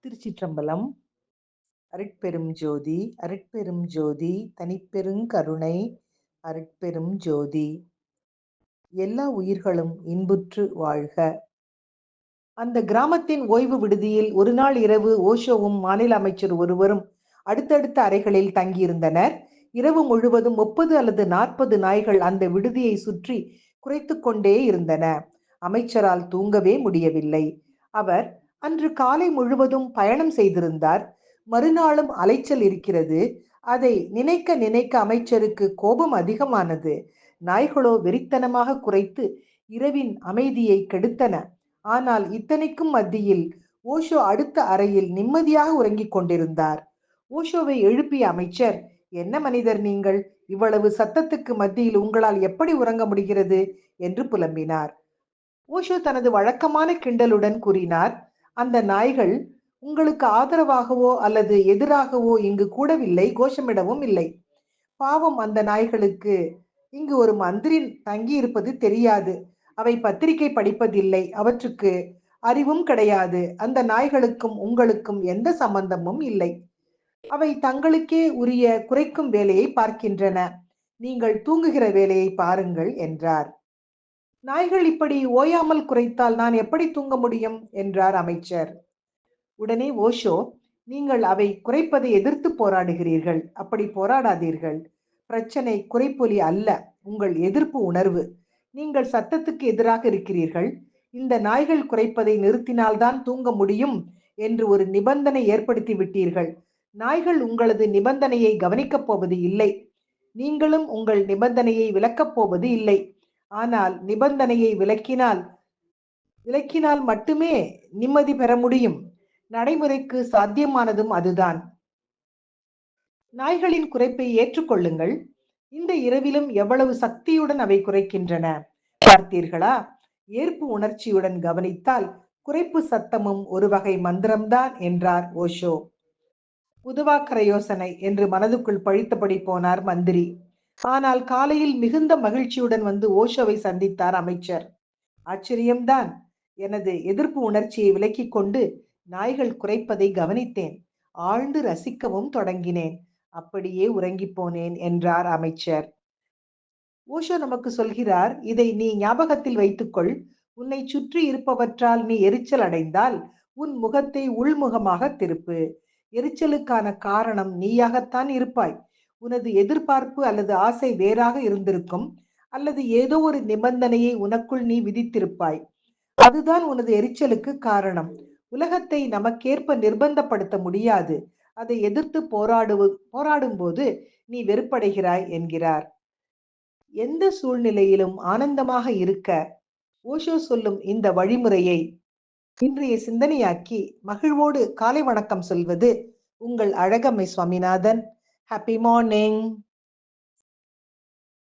திருச்சிற்றம்பலம். அருட்பெரும் ஜோதி அருட்பெரும் ஜோதி தனிப்பெருங் கருணை அருட்பெரும் ஜோதி. எல்லா உயிர்களும் இன்புற்று வாழ்க. அந்த கிராமத்தின் ஓய்வு விடுதியில் ஒரு நாள் இரவு ஓஷோவும் மாநில அமைச்சர் ஒருவரும் அடுத்தடுத்த அறைகளில் தங்கியிருந்தனர். இரவு முழுவதும் 30 அல்லது 40 நாய்கள் அந்த விடுதியை சுற்றி குரைத்து கொண்டே இருந்தன. அமைச்சரால் தூங்கவே முடியவில்லை. அவர் அன்று காலை முழுவதும் பயணம் செய்திருந்தார். மறுநாளும் அலைச்சல் இருக்கிறது. அதை நினைக்க நினைக்க அமைச்சருக்கு கோபம் அதிகமானது. நாய்களோ வெறித்தனமாக குரைத்து இரவின் அமைதியை கெடுத்தன. ஆனால் இத்தனைக்கும் மத்தியில் ஓஷோ அடுத்த அறையில் நிம்மதியாக உறங்கிக் கொண்டிருந்தார். ஓஷோவை எழுப்பிய அமைச்சர், என்ன மனிதர் நீங்கள்? இவ்வளவு சத்தத்துக்கு மத்தியில் உங்களால் எப்படி உறங்க முடிகிறது என்று புலம்பினார். ஓஷோ தனது வழக்கமான கிண்டலுடன் கூறினார், அந்த நாய்கள் உங்களுக்கு ஆதரவாகவோ அல்லது எதிராகவோ இங்கு கூடவில்லை, கோஷமிடவும் இல்லை. பாவம், அந்த நாய்களுக்கு இங்கு ஒரு மந்திரி தங்கியிருப்பது தெரியாது. அவை பத்திரிகை படிப்பதில்லை. அவற்றுக்கு அறிவும் கிடையாது. அந்த நாய்களுக்கும் உங்களுக்கும் எந்த சம்பந்தமும் இல்லை. அவை தங்களுக்கே உரிய குறைக்கும் வேலையை பார்க்கின்றன. நீங்கள் தூங்குகிற வேலையை பாருங்கள் என்றார். நாய்கள் இப்படி ஓயாமல் குரைத்தால் நான் எப்படி தூங்க முடியும் என்றார் அமைச்சர். உடனே ஓஷோ, நீங்கள் அவை குறைப்பதை எதிர்த்து போராடுகிறீர்கள். அப்படி போராடாதீர்கள். பிரச்சனை குறைப்பொலி அல்ல, உங்கள் எதிர்ப்பு உணர்வு. நீங்கள் சத்தத்துக்கு எதிராக இருக்கிறீர்கள். இந்த நாய்கள் குறைப்பதை நிறுத்தினால்தான் தூங்க முடியும் என்று ஒரு நிபந்தனை ஏற்படுத்தி விட்டீர்கள். நாய்கள் உங்களது நிபந்தனையை கவனிக்கப் போவது இல்லை. நீங்களும் உங்கள் நிபந்தனையை விலக்கப் போவது இல்லை. ஆனால் நிபந்தனையை விலக்கினால் மட்டுமே நிம்மதி பெற முடியும். நடைமுறைக்கு சாத்தியமானதும் அதுதான். நாய்களின் குறைப்பை ஏற்றுக்கொள்ளுங்கள். இந்த இரவிலும் எவ்வளவு சக்தியுடன் அவை குறைக்கின்றன பார்த்தீர்களா? ஏற்பு உணர்ச்சியுடன் கவனித்தால் குறைப்பு சத்தமும் ஒரு வகை மந்திரம்தான் என்றார் ஓஷோ. உதவாக்கர யோசனை என்று மனதுக்குள் பழித்தபடி போனார் மந்திரி. ஆனால் காலையில் மிகுந்த மகிழ்ச்சியுடன் வந்து ஓஷோவை சந்தித்தார் அமைச்சர். ஆச்சரியம்தான். எனது எதிர்ப்பு உணர்ச்சியை விலக்கிக் கொண்டு நாய்கள் குறைப்பதை கவனித்தேன். ஆழ்ந்து ரசிக்கவும் தொடங்கினேன். அப்படியே உறங்கிப் போனேன் என்றார் அமைச்சர். ஓஷோ நமக்கு சொல்கிறார், இதை நீ ஞாபகத்தில் வைத்துக்கொள். உன்னை சுற்றி இருப்பவற்றால் நீ எரிச்சல் அடைந்தால் உன் முகத்தை உள்முகமாக திருப்பு. எரிச்சலுக்கான காரணம் நீயாகத்தான் இருப்பாய். உனது எதிர்பார்ப்பு அல்லது ஆசை வேறாக இருந்திருக்கும். அல்லது ஏதோ ஒரு நிபந்தனையை உனக்குள் நீ விதித்திருப்பாய். அதுதான் உனது எரிச்சலுக்கு காரணம். உலகத்தை நமக்கேற்ப நிர்பந்தப்படுத்த முடியாது. அதை எதிர்த்து போராடும் போது நீ வெறுப்படைகிறாய் என்கிறார். எந்த சூழ்நிலையிலும் ஆனந்தமாக இருக்க ஓஷோ சொல்லும் இந்த வழிமுறையை இன்றைய சிந்தனையாக்கி மகிழ்வோடு காலை வணக்கம் சொல்வது உங்கள் அழகம்மை சுவாமிநாதன். Happy morning.